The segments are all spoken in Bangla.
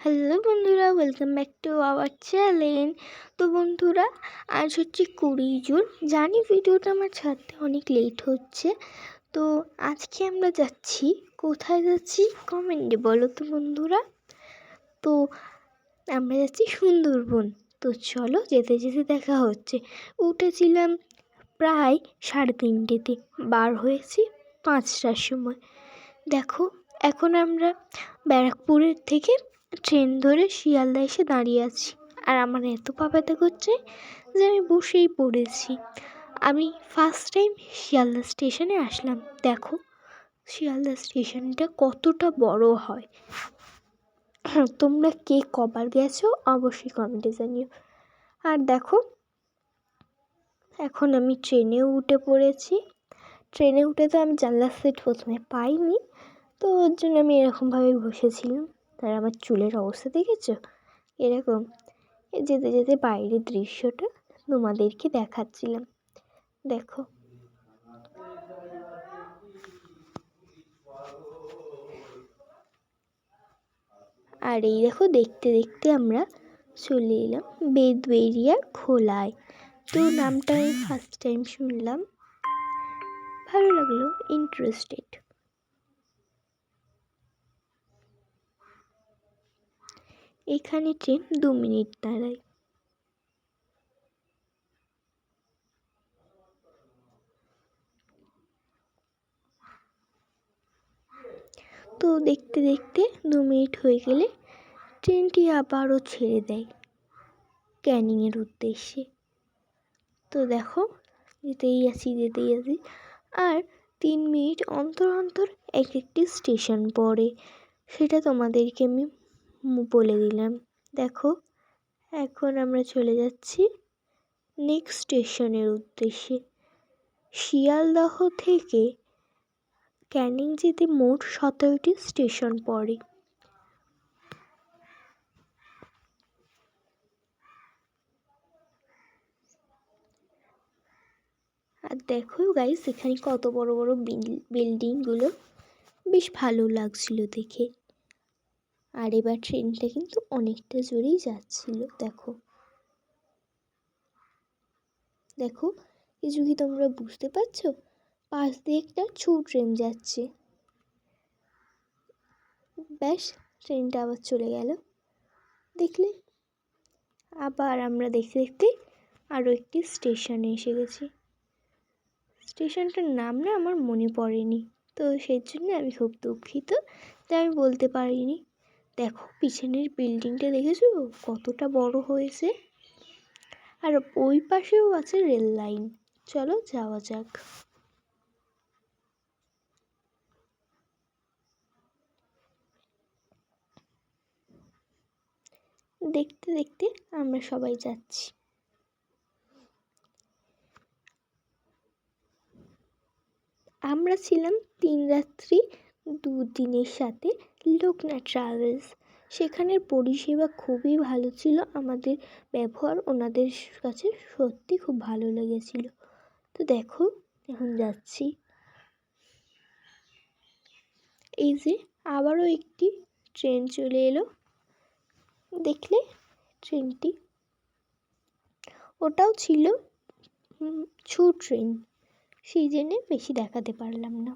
হ্যালো বন্ধুরা, welcome back to our channel. তো বন্ধুরা, আজ হচ্ছে 20 জুন। জানি ভিডিওটা আমার ছাড়তে অনেক লেট হচ্ছে। তো আজকে আমরা যাচ্ছি, কোথায় যাচ্ছি কমেন্টে বলো তো বন্ধুরা। তো আমরা যাচ্ছি সুন্দরবন। তো চলো, যেতে যেতে দেখা হচ্ছে। উঠেছিলাম প্রায় 3:30, বার হয়েছি 5টার সময়। দেখো, এখন আমরা ব্যারাকপুরের থেকে ট্রেন ধরে শিয়ালদা এসে দাঁড়িয়ে আছি। আর আমার এত পা ব্যথা করছে যে আমি বসেই পড়েছি। আমি ফার্স্ট টাইম শিয়ালদা স্টেশনে আসলাম। দেখো শিয়ালদা স্টেশনটা কতটা বড় হয়। তোমরা কে কবার গেছো অবশ্যই কমেন্টে জানিও। আর দেখো, এখন আমি ট্রেনেও উঠে পড়েছি। ট্রেনে উঠে তো আমি জানলার সিট প্রথমে পাইনি, তো ওর জন্য আমি এরকমভাবে বসেছিলাম। তার আমার চুলের অবস্থা দেখেছো এরকম। যেতে যেতে বাইরের দৃশ্যটা তোমাদেরকে দেখাচ্ছিলাম। দেখো, আর এই দেখো, দেখতে দেখতে আমরা চলে এলাম বেদবেরিয়া খোলায়। তো নামটা আমি ফার্স্ট টাইম শুনলাম, ভালো লাগলো, ইন্টারেস্টেড। এখানে ট্রেন 2 মিনিট দাঁড়ায়। তো দেখতে দেখতে 2 মিনিট হয়ে গেলে ট্রেনটি আবারও ছেড়ে দেয় ক্যানিংয়ের উদ্দেশ্যে। তো দেখো, যেতেই আছি। আর 3 মিনিট অন্তর অন্তর এক একটি স্টেশন পড়ে, সেটা তোমাদেরকে আমি বলে দিলাম। দেখো, এখন আমরা চলে যাচ্ছি নেক্সট স্টেশনের উদ্দেশ্যে। শিয়ালদহ থেকে ক্যানিং যেতে মোট 17টি স্টেশন পড়ে। আর দেখো গাইস, এখানে কত বড় বড় বিল্ডিংগুলো, বেশ ভালো লাগছিল দেখে। আর এবার ট্রেনটা কিন্তু অনেকটা জোরেই যাচ্ছিল। দেখো দেখো, কিছু কি তোমরা বুঝতে পারছো? পাশ দিয়ে একটা ট্রেন যাচ্ছে। ব্যাস, ট্রেনটা আবার চলে গেল। দেখলে, আবার আমরা দেখতে দেখতে আরও একটি স্টেশনে এসে গেছি। স্টেশনটার নাম না আমার মনে পড়েনি, তো সেই জন্য আমি খুব দুঃখিত, তাই আমি বলতে পারিনি। দেখো, পিছনের বিল্ডিংটা দেখেছো কতটা বড় হয়েছে। আর ওই পাশেও আছে রেল লাইন। চলো যাওয়া যাক। দেখতে দেখতে আমরা সবাই যাচ্ছি। আমরা ছিলাম 3 রাত্রি 2 দিনের সাথে লোকনাথ ট্রাভেলস। সেখানের পরিষেবা খুবই ভালো ছিল। আমাদের ব্যবহার ওনাদের কাছে সত্যি খুব ভালো লেগেছিল। তো দেখো, এখন যাচ্ছি। এই যে আবারও একটি ট্রেন চলে এলো, দেখলে ট্রেনটি? ওটাও ছিল ট্রেন, সেই জন্যে বেশি দেখাতে পারলাম না।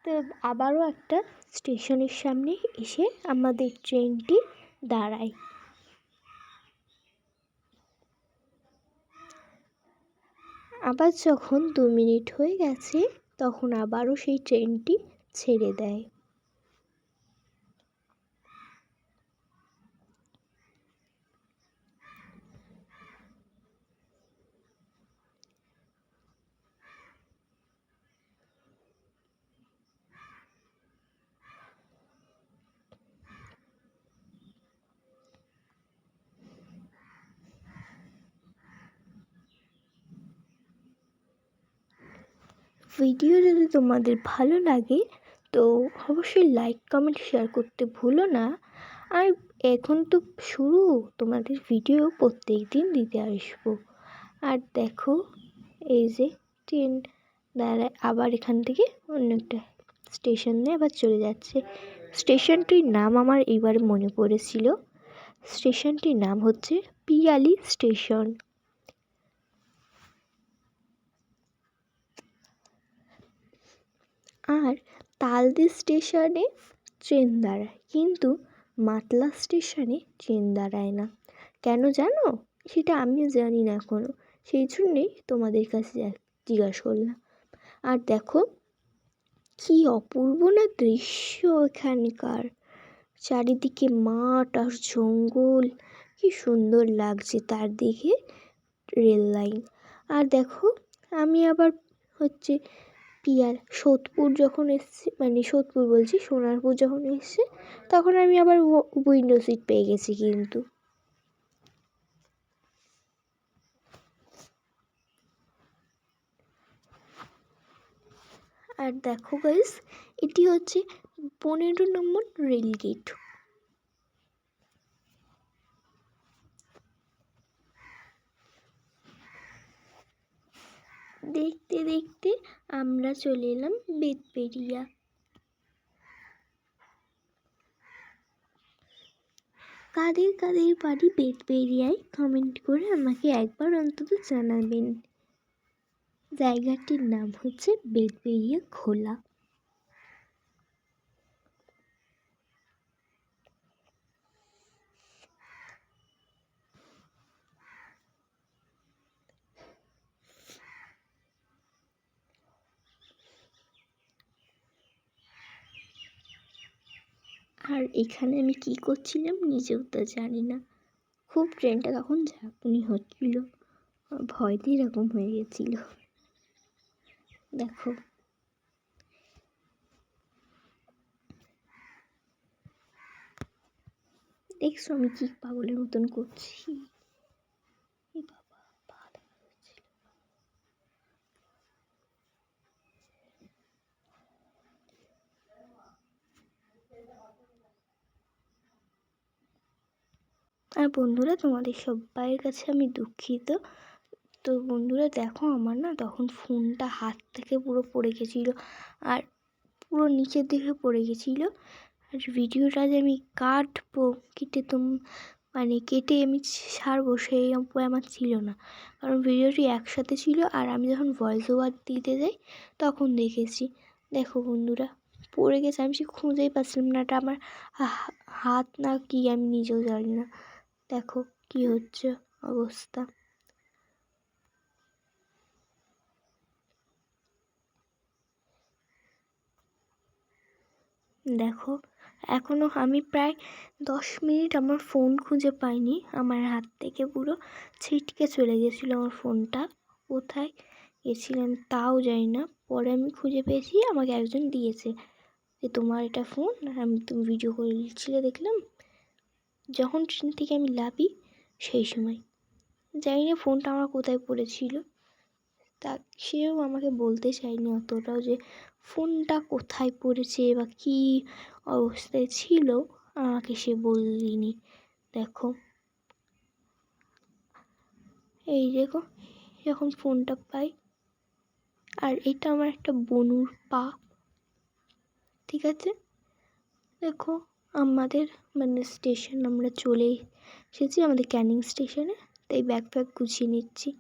তো আবারও একটা স্টেশনের সামনে এসে আমাদের ট্রেনটি দাঁড়ায়। আবার যখন 2 মিনিট হয়ে গেছে, তখন আবারও সেই ট্রেনটি ছেড়ে দেয়। ভিডিও যদি তোমাদের ভালো লাগে তো অবশ্যই লাইক, কমেন্ট, শেয়ার করতে ভুলো না। আর এখন তো শুরু, তোমাদের ভিডিও প্রত্যেক দিন দিতে আসবো। আর দেখো, এই যে ট্রেন দাঁড়ায়, আবার এখান থেকে অন্য একটা স্টেশনে আবার চলে যাচ্ছে। স্টেশনটির নাম আমার এবারে মনে পড়েছিল। স্টেশনটির নাম হচ্ছে পিয়ালি স্টেশন। আর তালদি স্টেশনে ট্রেন দাঁড়ায়, কিন্তু মাতলা স্টেশনে ট্রেন দাঁড়ায় না। কেন জানো? সেটা আমিও জানি না এখনও, সেই জন্যেই তোমাদের কাছে জিজ্ঞাসা করলাম। আর দেখো কি অপূর্ব না দৃশ্য এখানকার, চারিদিকে মাঠ আর জঙ্গল, কি সুন্দর লাগছে তার দিকে রেল লাইন। আর দেখো আমি আবার হচ্ছে সোদপুর যখন এসছি, মানে সোদপুর বলছি, সোনারপুর যখন এসছে তখন আমি আবার উইন্ডো সিট পেয়ে গেছি কিন্তু। আর দেখো গাইস, এটি হচ্ছে 15 নম্বর রেল গেট। দেখতে দেখতে আমরা চলে এলাম বেতবেরিয়া। কাদের কাদের বাড়ি বেতবেরিয়ায় কমেন্ট করে আমাকে একবার অন্তত জানাবেন। জায়গাটির নাম হচ্ছে বেতবেরিয়া খোলা। আর এখানে আমি কি করছিলাম নিজেও তো জানি না, খুব ট্রেনটা তখন ঝাঁকুনি হচ্ছিল, ভয়তে এরকম হয়ে গেছিল। দেখো দেখছো আমি কি পাগলের মতন করছি। আর বন্ধুরা, তোমাদের সবাইয়ের কাছে আমি দুঃখিত। তো বন্ধুরা দেখো, আমার না তখন ফোনটা হাত থেকে পুরো পড়ে গেছিলো, আর পুরো নিচের দিকে পড়ে গেছিলো। আর ভিডিওটা যে আমি কাটবো, কেটে আমি ছাড়বো সেই উপায় আমার ছিল না, কারণ ভিডিওটি একসাথে ছিল। আর আমি যখন ভয়েস ওভার দিতে যাই তখন দেখেছি। দেখো বন্ধুরা, পড়ে গেছে, আমি সে খুঁজেই পাচ্ছিলাম না, এটা আমার হাত না কি আমি নিজেও জানি না। দেখো কি হচ্ছে অবস্থা। দেখো এখনও আমি প্রায় 10 মিনিট আমার ফোন খুঁজে পাইনি, আমার হাত থেকে পুরো ছিটকে চলে গেছিলো আমার ফোনটা। কোথায় গেছিলাম তাও জানি না, পরে আমি খুঁজে পেয়েছি, আমাকে একজন দিয়েছে যে তোমার এটা ফোন, আর তুমি ভিডিও করে দিচ্ছিলে দেখলাম যখন ট্রেন থেকে আমি লাভি সেই সময়। জানি না ফোনটা আমার কোথায় পড়েছিল, তা সেও আমাকে বলতে চায়নি অতটাও যে ফোনটা কোথায় পড়েছে বা কী অবস্থায় ছিল, আমাকে সে বললিনি। দেখো এই দেখো যখন ফোনটা পাই, আর এটা আমার একটা বনুর পা, ঠিক আছে। দেখো আমাদের স্টেশন আমরা চলে এসেছি, আমাদের ক্যানিং স্টেশনে, তাই ব্যাগ গুছিয়ে নিচ্ছি।